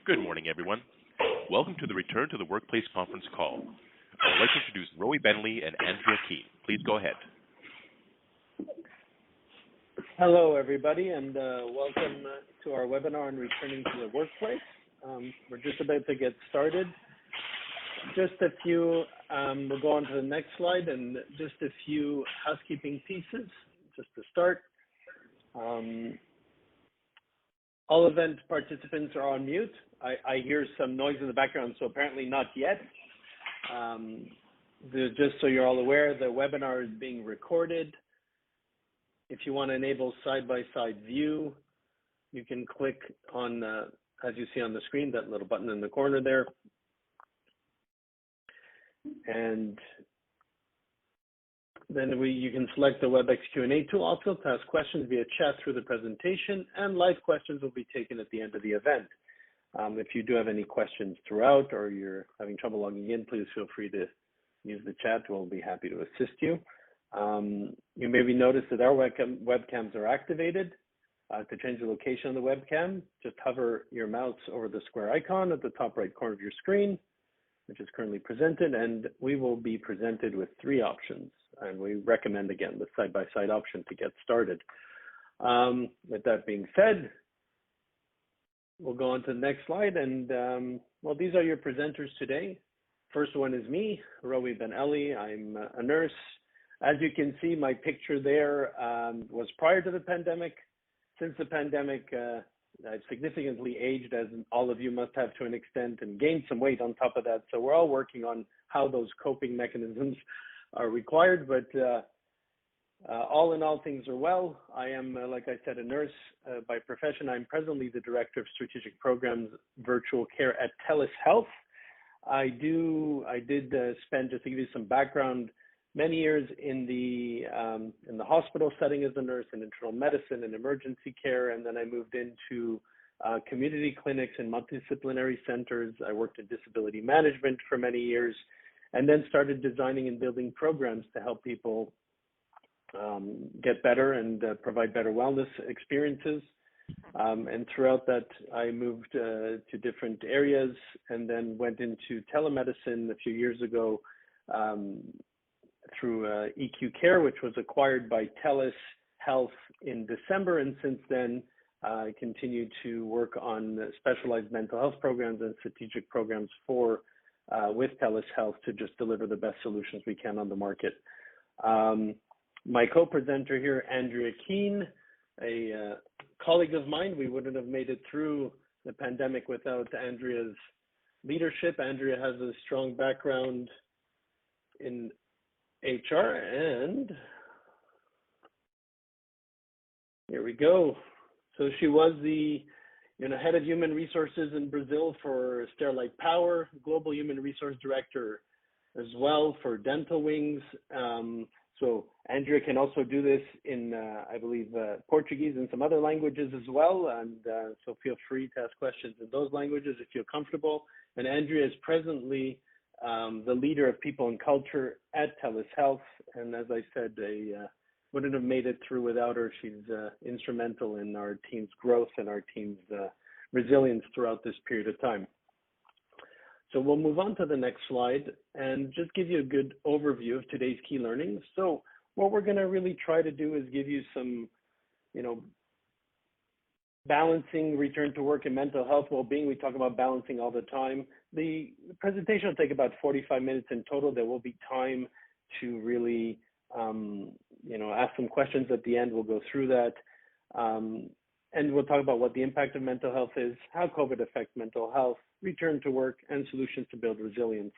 Good morning, everyone. Welcome to the Return to the Workplace conference call. I would like to introduce Roee, Ben-Eli, and Andrea. Please go ahead. Hello, everybody, and welcome to our webinar on returning to the workplace. We're just about to get started. Just a few, we'll go on to the next slide, and just a few housekeeping pieces just to start. All event participants are on mute. I hear some noise in the background, so apparently not yet. Just so you're all aware, the webinar is being recorded. If you want to enable side-by-side view, you can click on, as you see on the screen, that little button in the corner there. And then you can select the WebEx Q&A tool also to ask questions via chat through the presentation, and live questions will be taken at the end of the event. If you do have any questions throughout or you're having trouble logging in, please feel free to use the chat. We'll be happy to assist you. You maybe noticed that our webcams are activated. To change the location of the webcam, just hover your mouse over the square icon at the top right corner of your screen, which is currently presented, and we will be presented with three options. And we recommend, again, the side-by-side option to get started. With that being said, we'll go on to the next slide. And, well, these are your presenters today. First one is me, Roee Ben-Eli. I'm a nurse. As you can see, my picture there was prior to the pandemic. Since the pandemic, I've significantly aged, as all of you must have to an extent, and gained some weight on top of that. So we're all working on how those coping mechanisms are required. But all in all, things are well. I am, like I said, a nurse by profession. I'm presently the Director of Strategic Programs Virtual Care at TELUS Health. I did spend, just to give you some background, many years in the hospital setting as a nurse in internal medicine and emergency care, and then I moved into community clinics and multidisciplinary centers. I worked in disability management for many years, and then started designing and building programs to help people get better and provide better wellness experiences. And throughout that, I moved to different areas, and then went into telemedicine a few years ago, through EQ Care, which was acquired by TELUS Health in December. And since then, I continue to work on specialized mental health programs and strategic programs with TELUS Health to just deliver the best solutions we can on the market. My co-presenter here, Andrea, a colleague of mine. We wouldn't have made it through the pandemic without Andrea's leadership. Andrea has a strong background in HR, and here we go. So she was the head of human resources in Brazil for Sterlite Power, global human resource director as well for Dental Wings. So Andrea can also do this in, I believe, Portuguese and some other languages as well. And so feel free to ask questions in those languages if you're comfortable. And Andrea is presently the leader of people and culture at TELUS Health. And as I said, I wouldn't have made it through without her. She's instrumental in our team's growth and our team's resilience throughout this period of time. So we'll move on to the next slide and just give you a good overview of today's key learnings. So what we're going to really try to do is give you some, balancing return to work and mental health well-being. We talk about balancing all the time. The presentation will take about 45 minutes in total. There will be time to really, ask some questions at the end. We'll go through that. And we'll talk about what the impact of mental health is, how COVID affects mental health, return to work, and solutions to build resilience.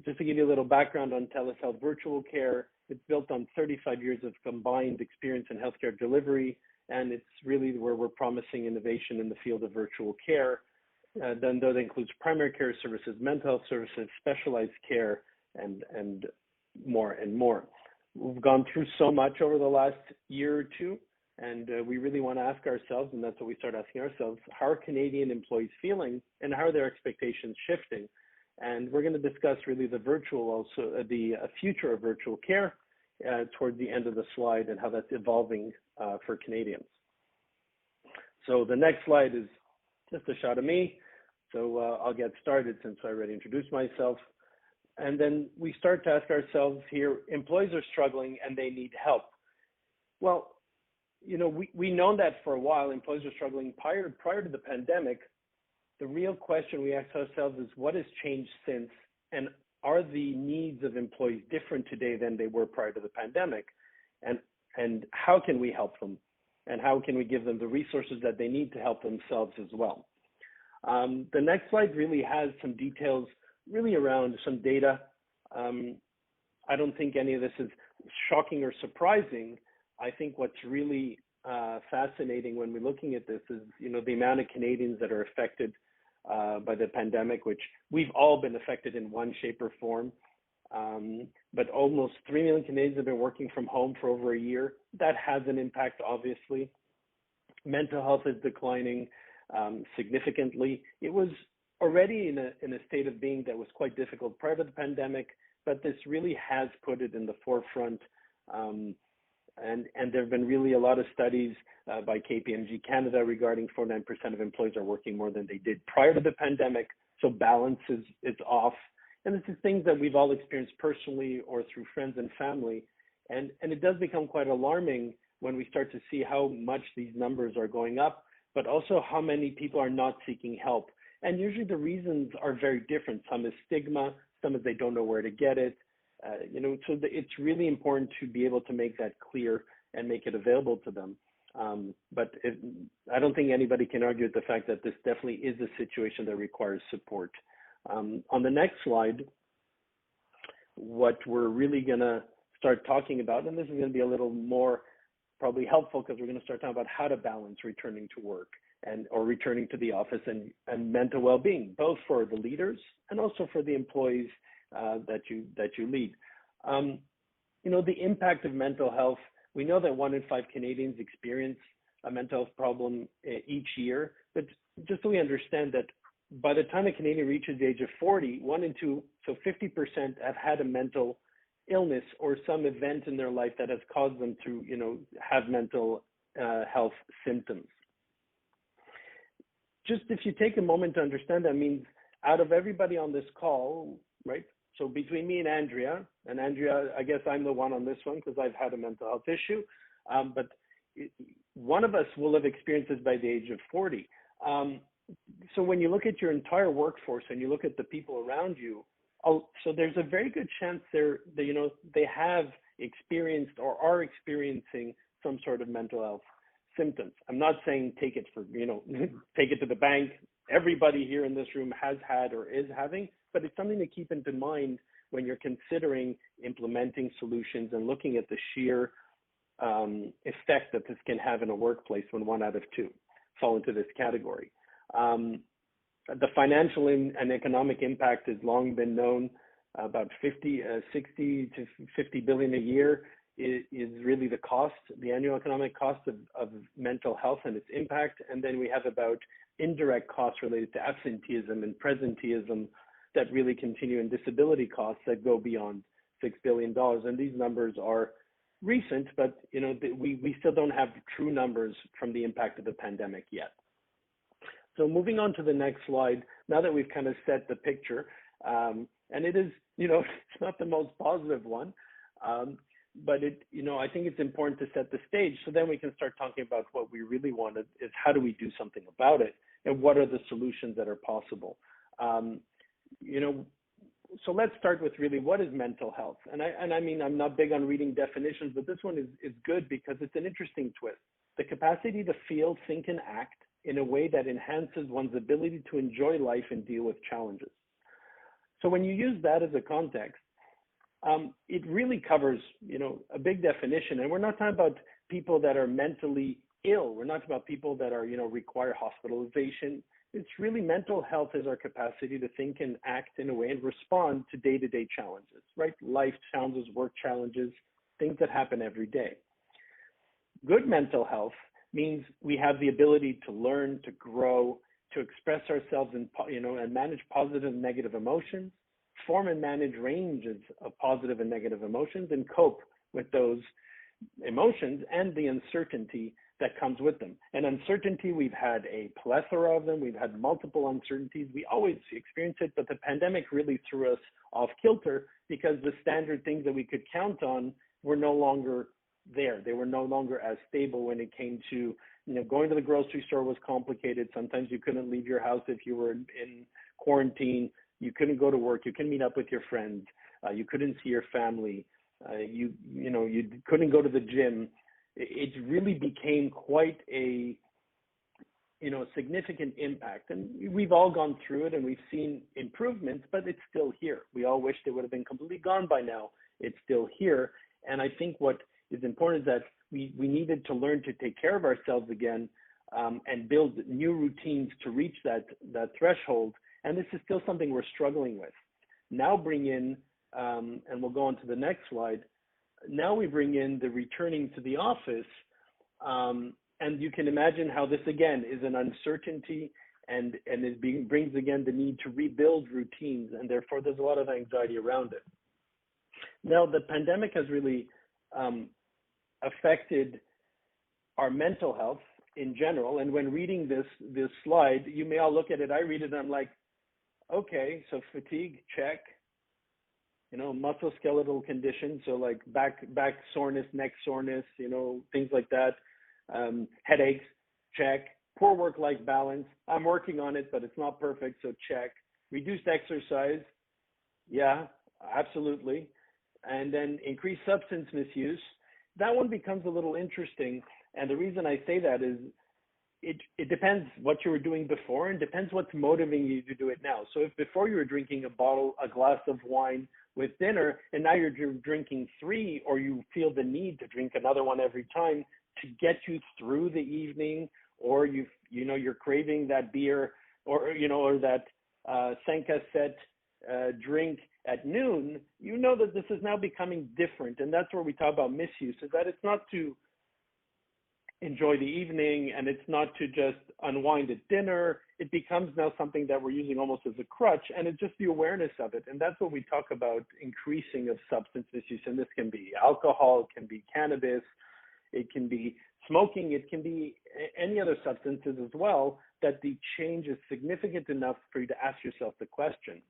Just to give you a little background on TELUS Health Virtual Care, it's built on 35 years of combined experience in healthcare delivery, and it's really where we're promising innovation in the field of virtual care. Then that includes primary care services, mental health services, specialized care, and more and more. We've gone through so much over the last year or two, and we really want to ask ourselves, and that's what we start asking ourselves, how are Canadian employees feeling and how are their expectations shifting? And we're going to discuss really the future of virtual care toward the end of the slide and how that's evolving for Canadians. So the next slide is just a shot of me. So I'll get started since I already introduced myself. And then we start to ask ourselves here, employees are struggling and they need help. Well, we know that for a while, employees are struggling prior to the pandemic. The real question we ask ourselves is what has changed since, and are the needs of employees different today than they were prior to the pandemic? And how can we help them? And how can we give them the resources that they need to help themselves as well? The next slide really has some details really around some data. I don't think any of this is shocking or surprising. I think what's really fascinating when we're looking at this is, the amount of Canadians that are affected by the pandemic, which we've all been affected in one shape or form. But almost 3 million Canadians have been working from home for over a year. That has an impact, obviously. Mental health is declining significantly. It was already in a state of being that was quite difficult prior to the pandemic, but this really has put it in the forefront. And there have been really a lot of studies by KPMG Canada regarding 49% of employees are working more than they did prior to the pandemic. So balance is off. And this is things that we've all experienced personally or through friends and family. And it does become quite alarming when we start to see how much these numbers are going up, but also how many people are not seeking help. And usually the reasons are very different. Some is stigma, some is they don't know where to get it. So it's really important to be able to make that clear and make it available to them. But I don't think anybody can argue with the fact that this definitely is a situation that requires support. On the next slide, what we're really going to start talking about, and this is going to be a little more probably helpful because we're going to start talking about how to balance returning to work or returning to the office and mental well-being, both for the leaders and also for the employees that you lead. The impact of mental health, we know that 1 in 5 Canadians experience a mental health problem each year, but just so we understand that by the time a Canadian reaches the age of 40, 1 in 2, so 50% have had a mental illness or some event in their life that has caused them to, have mental health symptoms. Just if you take a moment to understand, that means out of everybody on this call, right? So between me and Andrea, I guess I'm the one on this one because I've had a mental health issue, but one of us will have experienced this by the age of 40. So when you look at your entire workforce and you look at the people around you, so there's a very good chance they have experienced or are experiencing some sort of mental health symptoms. I'm not saying take it take it to the bank. Everybody here in this room has had or is having, but it's something to keep into mind when you're considering implementing solutions and looking at the sheer effect that this can have in a workplace when 1 out of 2 fall into this category. The financial and economic impact has long been known. About 60 to 50 billion a year is really the cost, the annual economic cost of mental health and its impact. And then we have about indirect costs related to absenteeism and presenteeism that really continue, and disability costs that go beyond $6 billion. And these numbers are recent, but we still don't have true numbers from the impact of the pandemic yet. So moving on to the next slide, now that we've kind of set the picture, and it is, it's not the most positive one, but I think it's important to set the stage so then we can start talking about what we really wanted is how do we do something about it and what are the solutions that are possible. So let's start with really what is mental health? And I mean, I'm not big on reading definitions, but this one is good because it's an interesting twist. The capacity to feel, think, and act in a way that enhances one's ability to enjoy life and deal with challenges. So when you use that as a context, it really covers, a big definition. And we're not talking about people that are mentally ill. We're not talking about people that are, require hospitalization. It's really mental health is our capacity to think and act in a way and respond to day-to-day challenges, right? Life challenges, work challenges, things that happen every day. Good mental health means we have the ability to learn, to grow, to express ourselves and manage positive and negative emotions, form and manage ranges of positive and negative emotions, and cope with those emotions and the uncertainty that comes with them. And uncertainty, we've had a plethora of them. We've had multiple uncertainties. We always experience it, but the pandemic really threw us off kilter because the standard things that we could count on were no longer there. They were no longer as stable when it came to, going to the grocery store was complicated. Sometimes you couldn't leave your house if you were in quarantine. You couldn't go to work. You couldn't meet up with your friends. You couldn't see your family. You couldn't go to the gym. It really became quite a significant impact. And we've all gone through it and we've seen improvements, but it's still here. We all wished it would have been completely gone by now. It's still here. And I think what is important is that we needed to learn to take care of ourselves again and build new routines to reach that threshold. And this is still something we're struggling with. Now bring in, and we'll go on to the next slide. Now we bring in the returning to the office. And you can imagine how this, again, is an uncertainty and brings, again, the need to rebuild routines. And therefore, there's a lot of anxiety around it. Now, the pandemic has really affected our mental health in general. And when reading this slide, you may all look at it. I read it and I'm like, okay, so fatigue, check. Musculoskeletal conditions, so like back soreness, neck soreness, things like that. Headaches, check. Poor work-life balance. I'm working on it, but it's not perfect, so check. Reduced exercise. Yeah, absolutely. And then increased substance misuse. That one becomes a little interesting. And the reason I say that is it depends what you were doing before and depends what's motivating you to do it now. So if before you were drinking a glass of wine with dinner and now you're drinking 3, or you feel the need to drink another one every time to get you through the evening, or you're craving that beer or that 5 cassette drink at noon, that this is now becoming different. And that's where we talk about misuse, is that it's not to enjoy the evening and it's not to just unwind at dinner. It becomes now something that we're using almost as a crutch, and it's just the awareness of it. And that's what we talk about, increasing of substance misuse. And this can be alcohol, it can be cannabis, it can be smoking, it can be any other substances as well, that the change is significant enough for you to ask yourself the question.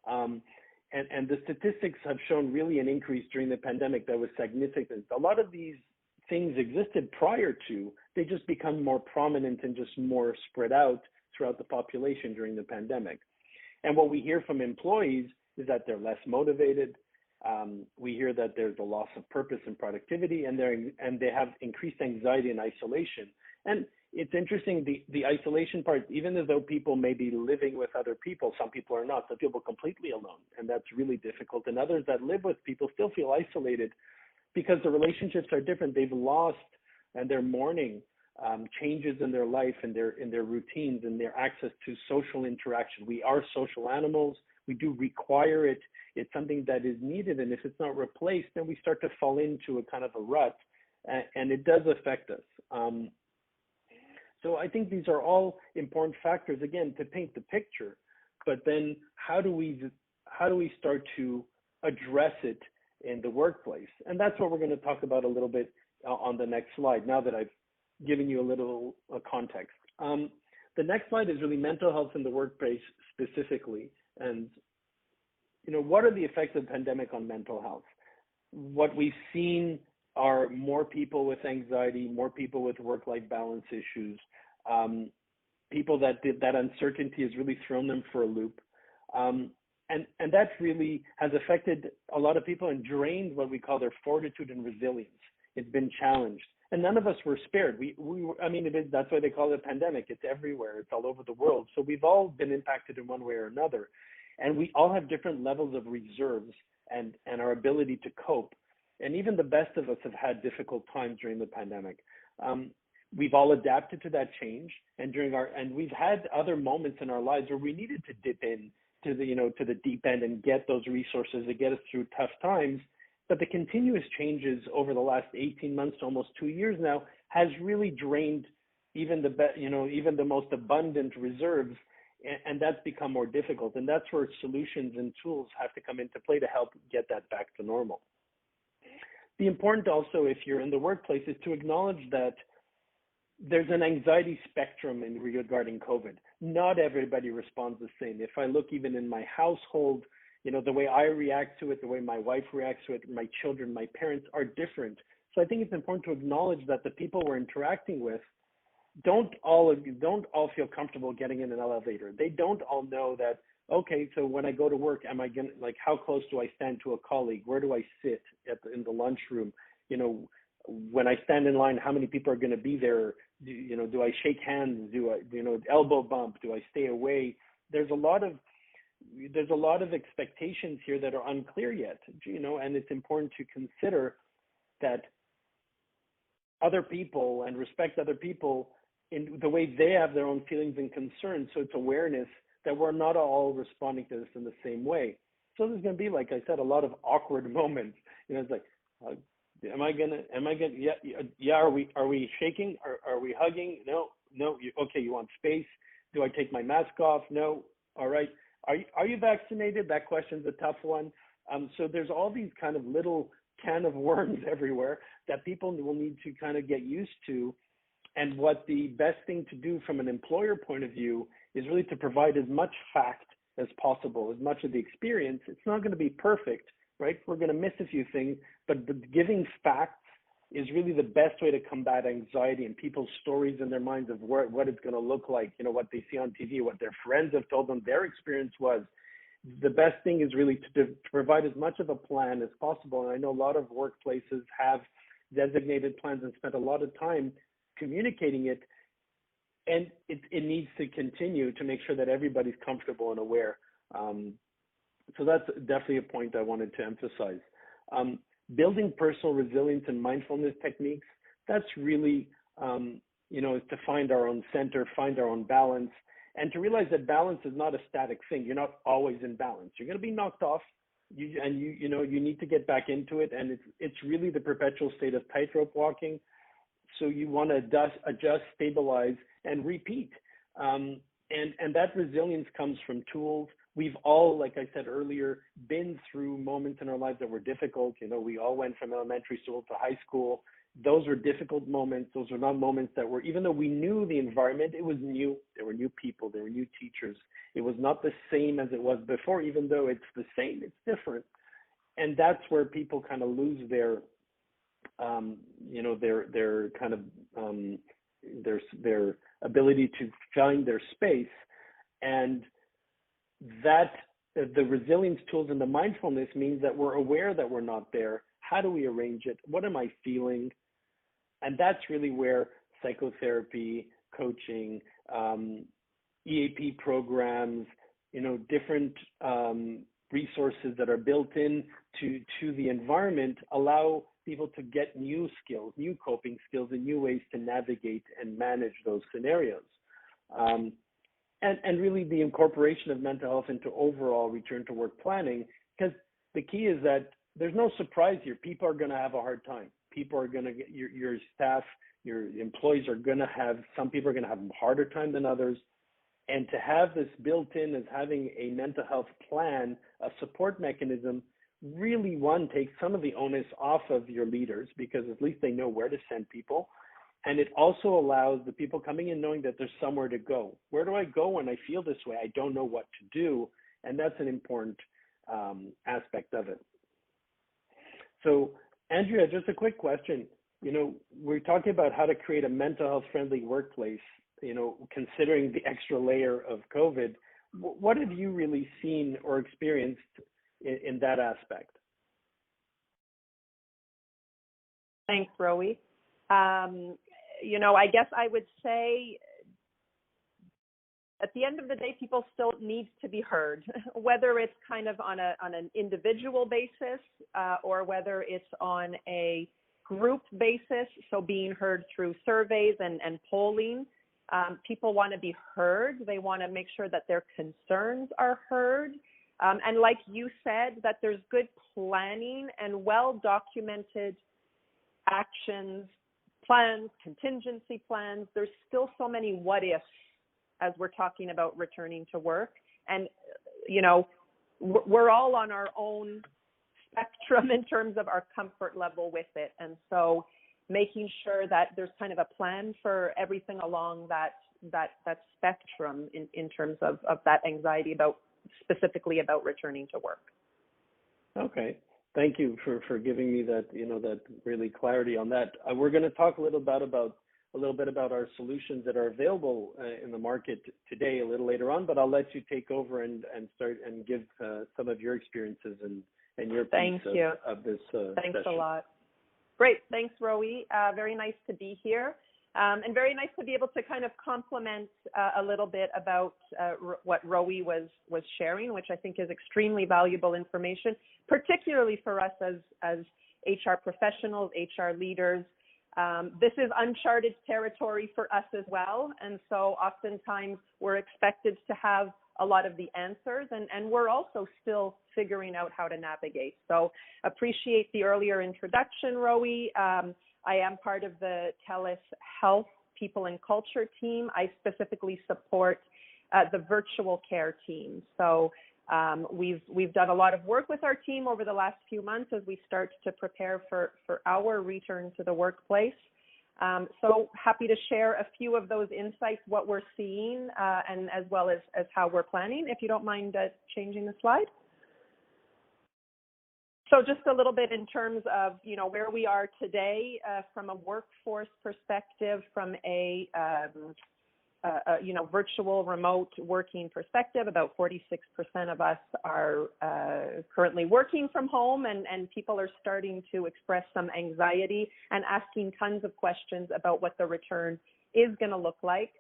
And the statistics have shown really an increase during the pandemic that was significant. A lot of these things existed prior to, they just become more prominent and just more spread out throughout the population during the pandemic. And what we hear from employees is that they're less motivated. We hear that there's a loss of purpose and productivity, and they have increased anxiety and isolation. And it's interesting, the isolation part, even though people may be living with other people, some people are not. Some people are completely alone, and that's really difficult. And others that live with people still feel isolated because the relationships are different. They've lost, and they're mourning changes in their life and in their routines and their access to social interaction. We are social animals. We do require it. It's something that is needed, and if it's not replaced, then we start to fall into a kind of a rut, and it does affect us. So I think these are all important factors, again, to paint the picture. But then how do we start to address it in the workplace? And that's what we're going to talk about a little bit on the next slide, now that I've given you a little context. The next slide is really mental health in the workplace specifically. And, what are the effects of the pandemic on mental health? What we've seen are more people with anxiety, more people with work-life balance issues, people that uncertainty has really thrown them for a loop. And that really has affected a lot of people and drained what we call their fortitude and resilience. It's been challenged. And none of us were spared. That's why they call it a pandemic. It's everywhere. It's all over the world. So we've all been impacted in one way or another. And we all have different levels of reserves and our ability to cope. And even the best of us have had difficult times during the pandemic. We've all adapted to that change, and we've had other moments in our lives where we needed to dip in to the deep end and get those resources to get us through tough times. But the continuous changes over the last 18 months to almost 2 years now has really drained even the most abundant reserves, and that's become more difficult. And that's where solutions and tools have to come into play to help get that back to normal. The important also, if you're in the workplace, is to acknowledge that there's an anxiety spectrum in regarding COVID. Not everybody responds the same. If I look even in my household, the way I react to it, the way my wife reacts to it, my children, my parents are different. So I think it's important to acknowledge that the people we're interacting with don't all feel comfortable getting in an elevator. They don't all know that, okay, so when I go to work, am I going to, how close do I stand to a colleague? Where do I sit in the lunchroom? When I stand in line, how many people are going to be there? Do I shake hands? Do I, elbow bump? Do I stay away? There's a lot of expectations here that are unclear yet, and it's important to consider that other people and respect other people in the way they have their own feelings and concerns. So it's awareness that we're not all responding to this in the same way. So there's going to be, like I said, a lot of awkward moments. It's like, am I gonna? Yeah. Are we shaking? Are we hugging? No. Okay. You want space? Do I take my mask off? No. All right. Are you vaccinated? That question's a tough one. So there's all these kind of little can of worms everywhere that people will need to kind of get used to. And what the best thing to do from an employer point of view is really to provide as much fact as possible, as much of the experience. It's not going to be perfect, right? We're going to miss a few things, but giving facts is really the best way to combat anxiety and people's stories in their minds of what it's going to look like, what they see on TV, what their friends have told them their experience was. The best thing is really to provide as much of a plan as possible. And I know a lot of workplaces have designated plans and spent a lot of time communicating it. And it needs to continue to make sure that everybody's comfortable and aware. So that's definitely a point I wanted to emphasize. Building personal resilience and mindfulness techniques, that's really, is to find our own center, find our own balance, and to realize that balance is not a static thing. You're not always in balance. You're going to be knocked off, you need to get back into it, and it's really the perpetual state of tightrope walking. So you want to adjust, stabilize, and repeat. And that resilience comes from tools. We've all, like I said earlier, been through moments in our lives that were difficult. We all went from elementary school to high school. Those were difficult moments. Those were not moments that were, even though we knew the environment, it was new. There were new people. There were new teachers. It was not the same as it was before, even though it's the same, it's different. And that's where people kind of lose their their ability to find their space, and that the resilience tools and the mindfulness means that we're aware that we're not there. How do we arrange it? What am I feeling? And that's really where psychotherapy, coaching, EAP programs, different resources that are built in to the environment allow people to get new skills, new coping skills, and new ways to navigate and manage those scenarios. And really the incorporation of mental health into overall return to work planning, because the key is that there's no surprise here. People are going to have a hard time. People are going to get your staff, your employees are going to have, some people are going to have a harder time than others. And to have this built in as having a mental health plan, a support mechanism, really takes some of the onus off of your leaders, because at least they know where to send people. And it also allows the people coming in knowing that there's somewhere to go. Where do I go when I feel this way? I don't know what to do. And that's an important aspect of it. So, Andrea, just a quick question. We're talking about how to create a mental health friendly workplace, considering the extra layer of COVID. What have you really seen or experienced in that aspect? Thanks, Roee. I guess I would say at the end of the day, people still need to be heard, whether it's kind of on an individual basis or whether it's on a group basis. So being heard through surveys and polling. People want to be heard. They want to make sure that their concerns are heard. And like you said, that there's good planning and well-documented actions, plans, contingency plans. There's still so many what-ifs as we're talking about returning to work. And, we're all on our own spectrum in terms of our comfort level with it. And so making sure that there's kind of a plan for everything along that spectrum in terms of that anxiety specifically about returning to work. Okay. Thank you for giving me that, that really clarity on that. We're going to talk a little bit about our solutions that are available in the market today a little later on, but I'll let you take over and start and give some of your experiences and your piece of this Thanks session. a lot. Great. Thanks, Roee. Very nice to be here. And very nice to be able to kind of complement a little bit about what Roee was sharing, which I think is extremely valuable information, particularly for us as HR professionals, HR leaders. This is uncharted territory for us as well. And so oftentimes we're expected to have a lot of the answers, and we're also still figuring out how to navigate. So appreciate the earlier introduction, Roee. I am part of the TELUS Health People and Culture team. I specifically support the virtual care team. So we've done a lot of work with our team over the last few months as we start to prepare for our return to the workplace. So happy to share a few of those insights, what we're seeing, and as well as how we're planning. If you don't mind changing the slide. So just a little bit in terms of, where we are today from a workforce perspective, from a virtual remote working perspective. About 46% of us are currently working from home, and people are starting to express some anxiety and asking tons of questions about what the return is going to look like.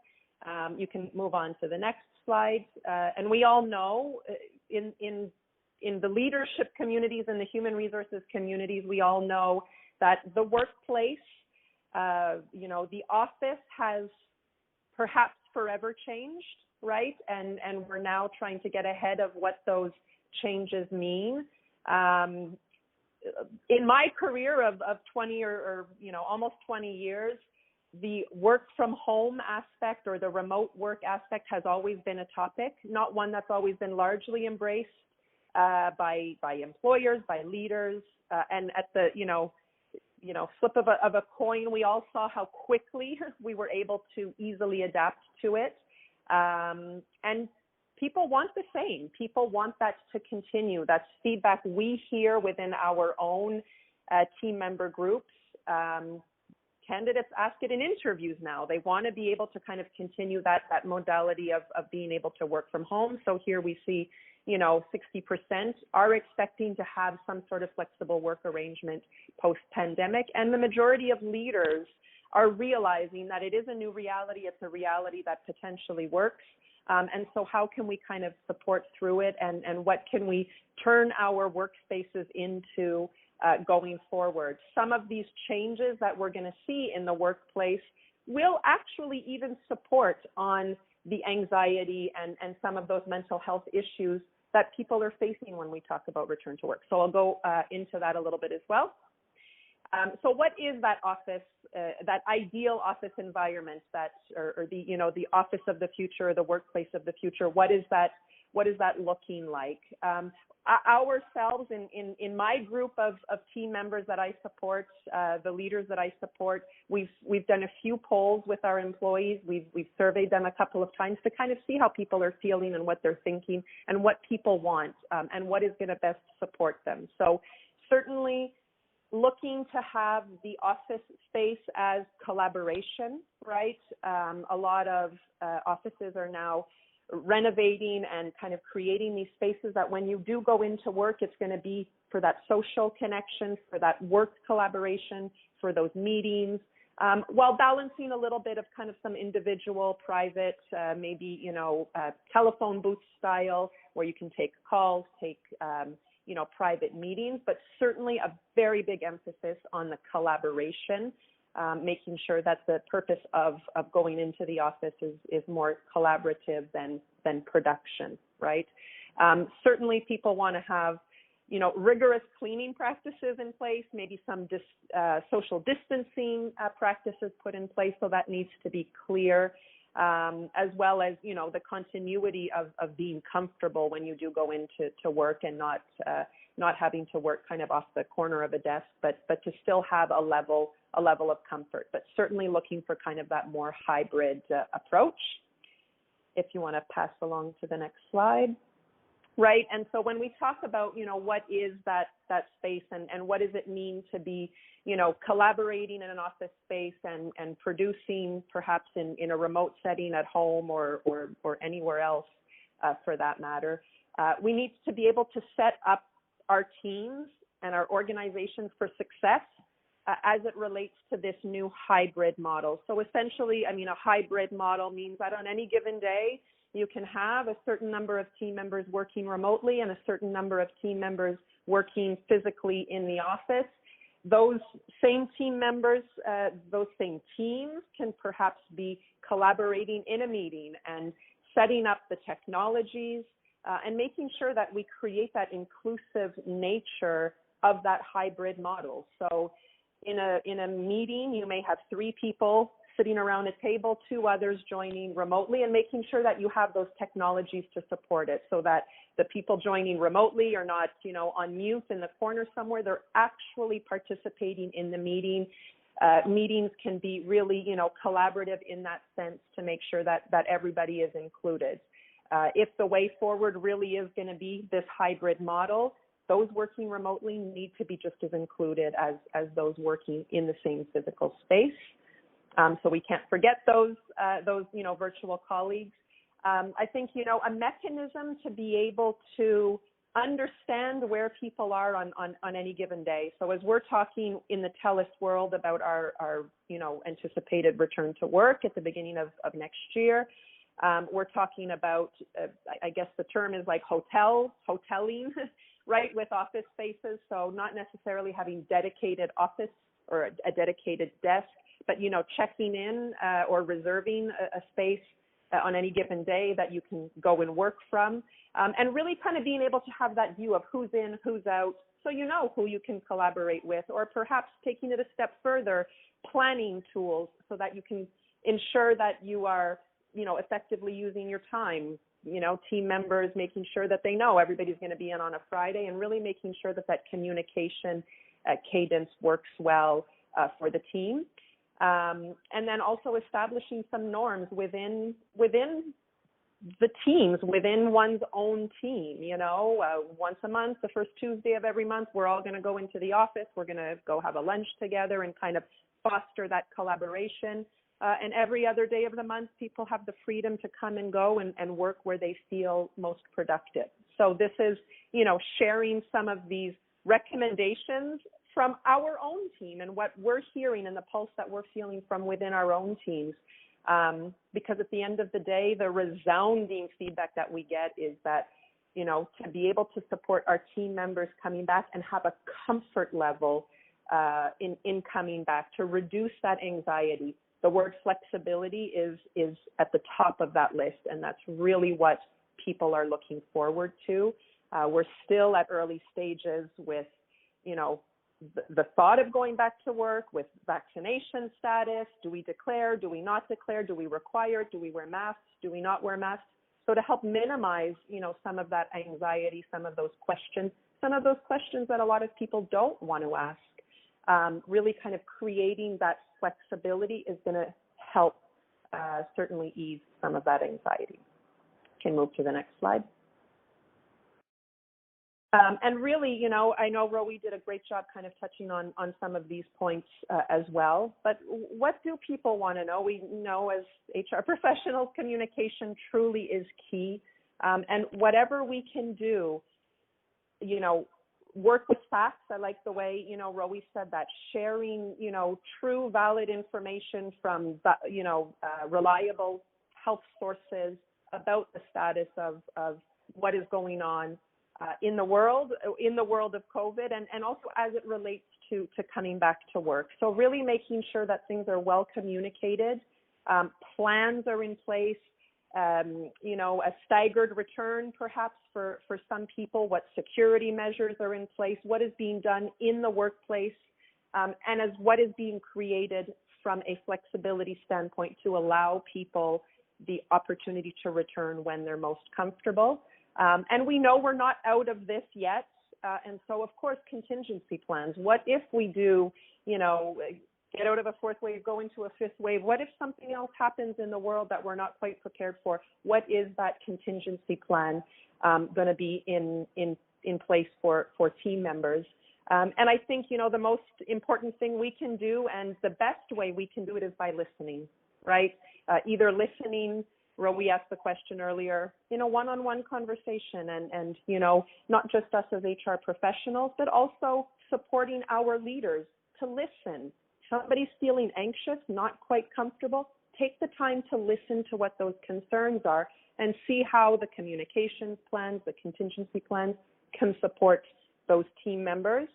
You can move on to the next slide. And we all know in the leadership communities and the human resources communities, we all know that the workplace, the office has perhaps forever changed, right? And we're now trying to get ahead of what those changes mean. In my career of 20 or almost 20 years, the work from home aspect or the remote work aspect has always been a topic, not one that's always been largely embraced by employers, by leaders, and at the flip of a coin, we all saw how quickly we were able to easily adapt to it. And people want the same. People want that to continue. That's feedback we hear within our own team member groups. Candidates ask it in interviews now. They want to be able to kind of continue that modality of being able to work from home. So here we see 60% are expecting to have some sort of flexible work arrangement post-pandemic. And the majority of leaders are realizing that it is a new reality. It's a reality that potentially works. And so how can we kind of support through it, and what can we turn our workspaces into going forward? Some of these changes that we're going to see in the workplace will actually even support on the anxiety and some of those mental health issues that people are facing when we talk about return to work. So I'll go into that a little bit as well. So what is that office, that ideal office environment, or the office of the future, the workplace of the future? What is that looking like? Ourselves in my group of team members that I support, the leaders that I support, we've done a few polls with our employees. We've surveyed them a couple of times to kind of see how people are feeling and what they're thinking and what people want, and what is going to best support them. So certainly looking to have the office space as collaboration, right? A lot of offices are now renovating and kind of creating these spaces that when you do go into work, it's going to be for that social connection, for that work collaboration, for those meetings, while balancing a little bit of kind of some individual, private, maybe, telephone booth style where you can take calls, take, private meetings, but certainly a very big emphasis on the collaboration, making sure that the purpose of going into the office is more collaborative than production, right? Certainly people want to have, rigorous cleaning practices in place, maybe some social distancing practices put in place, so that needs to be clear, as well as, the continuity of being comfortable when you do go into work and not not having to work kind of off the corner of a desk, but to still have a level of comfort, but certainly looking for kind of that more hybrid approach. If you want to pass along to the next slide. Right, and so when we talk about, what is that space and what does it mean to be, collaborating in an office space and producing perhaps in a remote setting at home or anywhere else for that matter, we need to be able to set up our teams and our organizations for success as it relates to this new hybrid model. So essentially, a hybrid model means that on any given day, you can have a certain number of team members working remotely and a certain number of team members working physically in the office. Those same team members, those same teams can perhaps be collaborating in a meeting and setting up the technologies and making sure that we create that inclusive nature of that hybrid model. So in a meeting, you may have 3 people sitting around a table, 2 others joining remotely, and making sure that you have those technologies to support it so that the people joining remotely are not, on mute in the corner somewhere. They're actually participating in the meeting. Meetings can be really, collaborative in that sense to make sure that everybody is included. If the way forward really is going to be this hybrid model, those working remotely need to be just as included as those working in the same physical space. So we can't forget those virtual colleagues. I think, a mechanism to be able to understand where people are on any given day. So as we're talking in the TELUS world about our anticipated return to work at the beginning of next year, we're talking about, I guess the term is like hoteling, right, with office spaces. So not necessarily having dedicated office or a dedicated desk, but, checking in or reserving a space on any given day that you can go and work from, and really kind of being able to have that view of who's in, who's out, so you know who you can collaborate with, or perhaps taking it a step further, planning tools so that you can ensure that you are, effectively using your time, team members making sure that they know everybody's going to be in on a Friday, and really making sure that communication cadence works well for the team. And then also establishing some norms within the teams, within one's own team. Once a month, the first Tuesday of every month, we're all going to go into the office. We're going to go have a lunch together and kind of foster that collaboration. And every other day of the month, people have the freedom to come and go and work where they feel most productive. So this is, sharing some of these recommendations from our own team and what we're hearing and the pulse that we're feeling from within our own teams. Because at the end of the day, the resounding feedback that we get is that, to be able to support our team members coming back and have a comfort level in coming back, to reduce that anxiety. The word flexibility is at the top of that list, and that's really what people are looking forward to. We're still at early stages with, the thought of going back to work, with vaccination status. Do we declare? Do we not declare? Do we require it? Do we wear masks? Do we not wear masks? So to help minimize, some of that anxiety, some of those questions that a lot of people don't want to ask, really kind of creating that flexibility is going to help certainly ease some of that anxiety. Can move to the next slide. And really, I know Roee did a great job kind of touching on some of these points as well. But what do people want to know? We know as HR professionals, communication truly is key. And whatever we can do, work with facts. I like the way, Roee said that, sharing, true, valid information from, reliable health sources about the status of what is going on in the world of COVID, and also as it relates to coming back to work. So really making sure that things are well communicated, plans are in place, a staggered return perhaps for some people, what security measures are in place, what is being done in the workplace, and as what is being created from a flexibility standpoint to allow people the opportunity to return when they're most comfortable. And we know we're not out of this yet. And so, of course, contingency plans. What if we do, get out of a fourth wave, go into a fifth wave? What if something else happens in the world that we're not quite prepared for? What is that contingency plan going to be in place for team members? And I think, the most important thing we can do, and the best way we can do it, is by listening, right? Either listening, Roee asked the question earlier, one-on-one conversation and not just us as HR professionals, but also supporting our leaders to listen. Somebody's feeling anxious, not quite comfortable, take the time to listen to what those concerns are and see how the communications plans, the contingency plans can support those team members.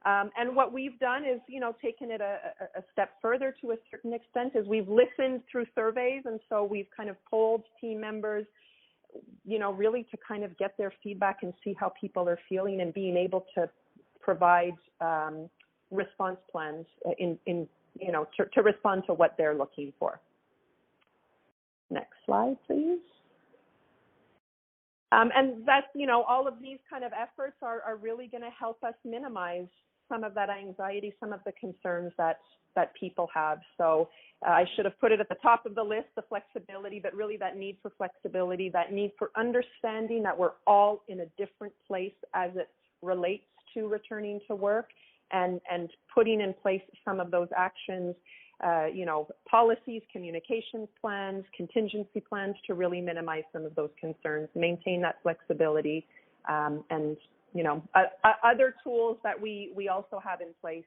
And what we've done is, taken it a step further to a certain extent, is we've listened through surveys. And so we've kind of polled team members, really to kind of get their feedback and see how people are feeling and being able to provide response plans to respond to what they're looking for. Next slide, please. And that's, all of these kind of efforts are really going to help us minimize some of that anxiety, some of the concerns that people have. So I should have put it at the top of the list, the flexibility, but really that need for flexibility, that need for understanding that we're all in a different place as it relates to returning to work, and putting in place some of those actions, policies, communications plans, contingency plans to really minimize some of those concerns, maintain that flexibility, and other tools that we also have in place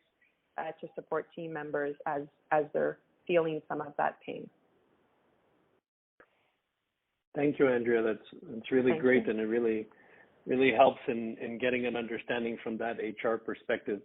to support team members as they're feeling some of that pain. Thank you, Andrea. That's really great, and it really helps in getting an understanding from that HR perspective.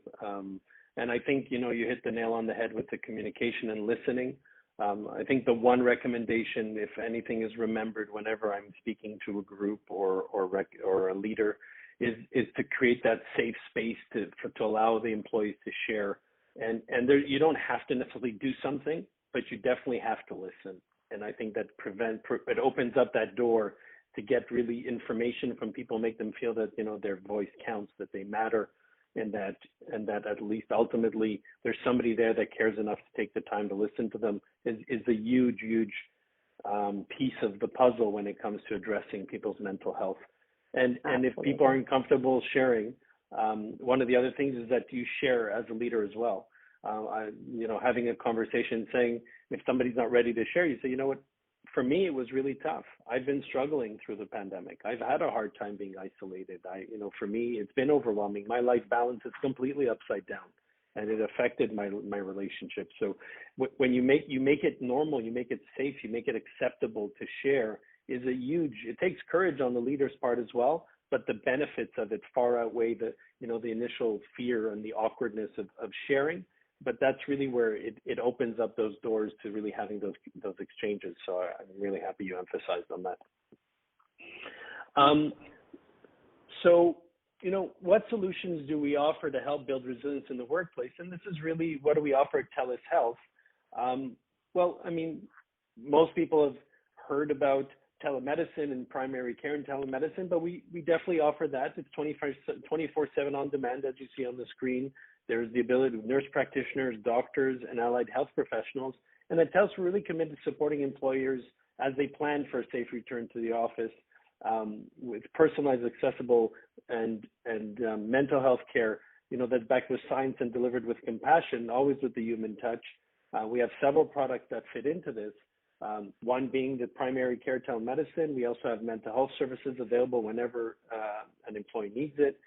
And I think, you hit the nail on the head with the communication and listening. I think the one recommendation, if anything is remembered whenever I'm speaking to a group or a leader, is to create that safe space to allow the employees to share. And there, you don't have to necessarily do something, but you definitely have to listen. And I think that it opens up that door to get really information from people, make them feel that, their voice counts, that they matter, and that at least ultimately there's somebody there that cares enough to take the time to listen to them is a huge piece of the puzzle when it comes to addressing people's mental health. And if people aren't comfortable sharing, one of the other things is that you share as a leader as well. Having a conversation, saying if somebody's not ready to share, you say, what, for me, it was really tough. I've been struggling through the pandemic. I've had a hard time being isolated. For me, it's been overwhelming. My life balance is completely upside down, and it affected my relationship. So when you make it normal, you make it safe, you make it acceptable to share, it takes courage on the leader's part as well, but the benefits of it far outweigh the initial fear and the awkwardness of sharing. But that's really where it opens up those doors to really having those exchanges. So I'm really happy you emphasized on that. What solutions do we offer to help build resilience in the workplace? And this is really, what do we offer at TELUS Health? Most people have heard about telemedicine and primary care and telemedicine, but we definitely offer that. It's 24/7 on demand, as you see on the screen. There's the ability of nurse practitioners, doctors, and allied health professionals. And at TELUS, we're really committed to supporting employers as they plan for a safe return to the office with personalized, accessible, and mental health care, that's backed with science and delivered with compassion, always with the human touch. We have several products that fit into this. One being the primary care telemedicine. We also have mental health services available whenever an employee needs it.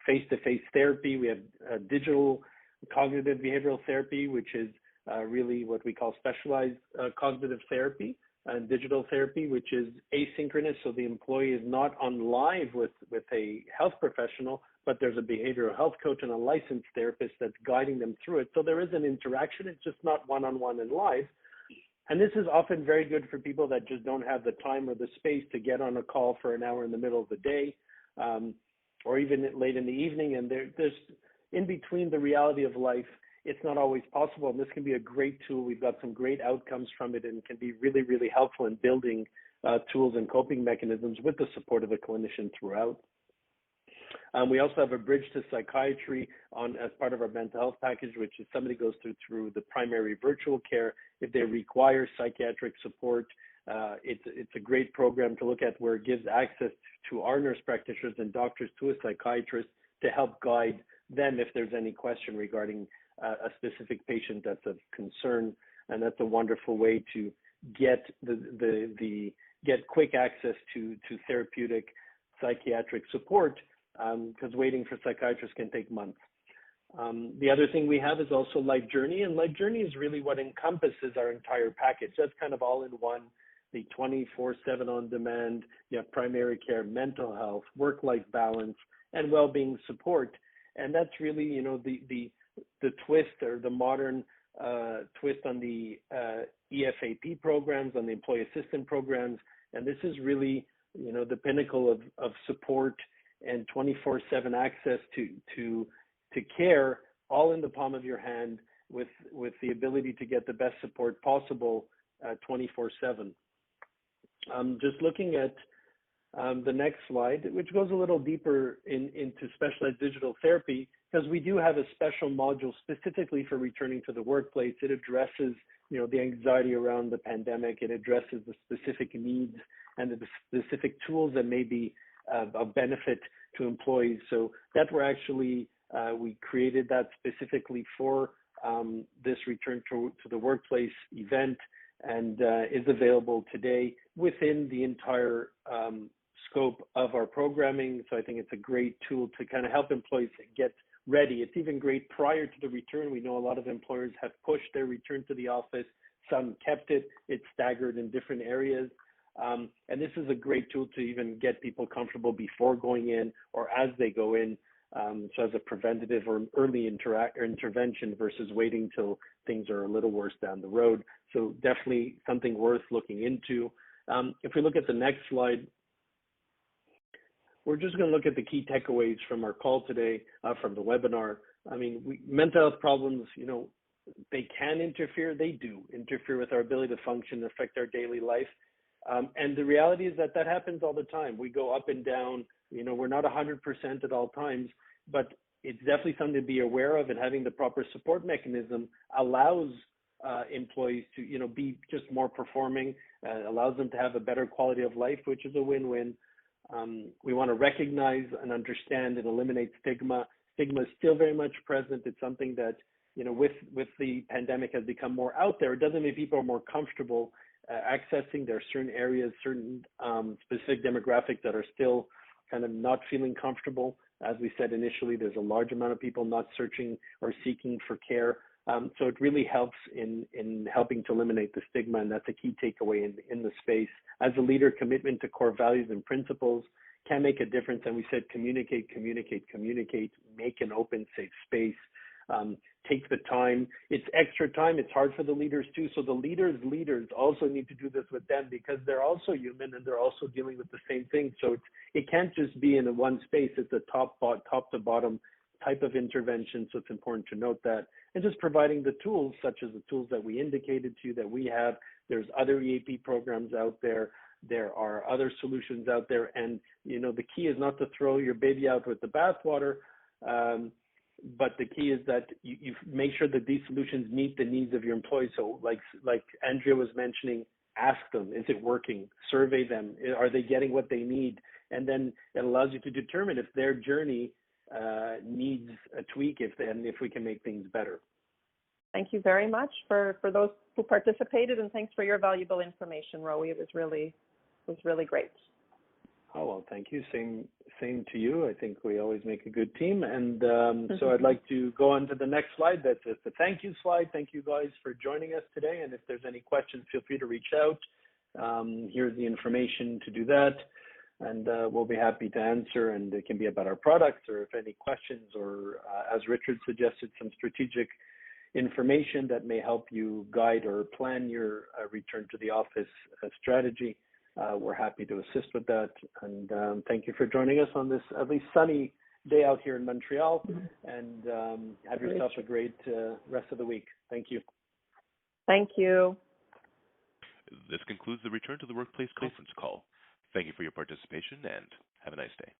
Face-to-face therapy. We have digital cognitive behavioral therapy, which is really what we call specialized cognitive therapy, and digital therapy, which is asynchronous. So the employee is not on live with a health professional, but there's a behavioral health coach and a licensed therapist that's guiding them through it. So there is an interaction. It's just not one-on-one and live. And this is often very good for people that just don't have the time or the space to get on a call for an hour in the middle of the day, or even late in the evening. And there's in between the reality of life, it's not always possible. And this can be a great tool. We've got some great outcomes from it, and can be really, really helpful in building tools and coping mechanisms with the support of a clinician throughout. We also have a bridge to psychiatry as part of our mental health package, which is somebody goes through the primary virtual care. If they require psychiatric support, it's a great program to look at, where it gives access to our nurse practitioners and doctors to a psychiatrist to help guide them if there's any question regarding a specific patient that's of concern. And that's a wonderful way to get get quick access to therapeutic psychiatric support, because waiting for psychiatrists can take months. The other thing we have is also Life Journey, and Life Journey is really what encompasses our entire package. That's kind of all in one, the 24/7 on demand. You have primary care, mental health, work-life balance, and well-being support. And that's really, you know, the twist, or the modern twist on the EFAP programs, on the employee assistant programs. And this is really, you know, the pinnacle of support and 24/7 access to care, all in the palm of your hand, with the ability to get the best support possible 24/7. Just looking at the next slide, which goes a little deeper into specialized digital therapy, because we do have a special module specifically for returning to the workplace. It addresses, you know, the anxiety around the pandemic. It addresses the specific needs and the specific tools that may be of benefit to employees. So that we're actually, we created that specifically for this return to the workplace event, and is available today within the entire scope of our programming. So I think it's a great tool to kind of help employees get ready. It's even great prior to the return. We know a lot of employers have pushed their return to the office. Some kept it. It's staggered in different areas. And this is a great tool to even get people comfortable before going in or as they go in. So as a preventative or early intervention versus waiting till things are a little worse down the road. So definitely something worth looking into. If we look at the next slide, we're just going to look at the key takeaways from our call today, from the webinar. I mean, mental health problems, you know, they can interfere. They do interfere with our ability to function, affect our daily life. And the reality is that happens all the time. We go up and down. You know, we're not 100% at all times, but it's definitely something to be aware of, and having the proper support mechanism allows employees to, you know, be just more performing, allows them to have a better quality of life, which is a win-win. We want to recognize and understand and eliminate stigma. Stigma is still very much present. It's something that, you know, with the pandemic has become more out there. It doesn't mean people are more comfortable accessing. There are certain areas, certain specific demographics that are still kind of not feeling comfortable. As we said initially, there's a large amount of people not searching or seeking for care. So it really helps in helping to eliminate the stigma, and that's a key takeaway in the space. As a leader, commitment to core values and principles can make a difference. And we said communicate, make an open, safe space. Take the time. It's extra time. It's hard for the leaders too. So the leaders also need to do this with them, because they're also human and they're also dealing with the same thing. So it can't just be in one space. It's a top to bottom type of intervention. So it's important to note that. And just providing the tools, such as the tools that we indicated to you that we have. There's other EAP programs out there. There are other solutions out there. And, you know, the key is not to throw your baby out with the bathwater. But the key is that you make sure that these solutions meet the needs of your employees. So like Andrea was mentioning, ask them, is it working? Survey them. Are they getting what they need? And then it allows you to determine if their journey needs a tweak, if we can make things better. Thank you very much for those who participated, and thanks for your valuable information, Roee. It was really great. Oh, well, thank you. Same to you. I think we always make a good team. And so I'd like to go on to the next slide. That's the thank you slide. Thank you guys for joining us today. And if there's any questions, feel free to reach out. Here's the information to do that. And we'll be happy to answer. And it can be about our products, or if any questions, or as Richard suggested, some strategic information that may help you guide or plan your return to the office strategy. We're happy to assist with that. And thank you for joining us on this at least sunny day out here in Montreal. And have yourself a great rest of the week. Thank you. Thank you. This concludes the Return to the Workplace conference call. Thank you for your participation, and have a nice day.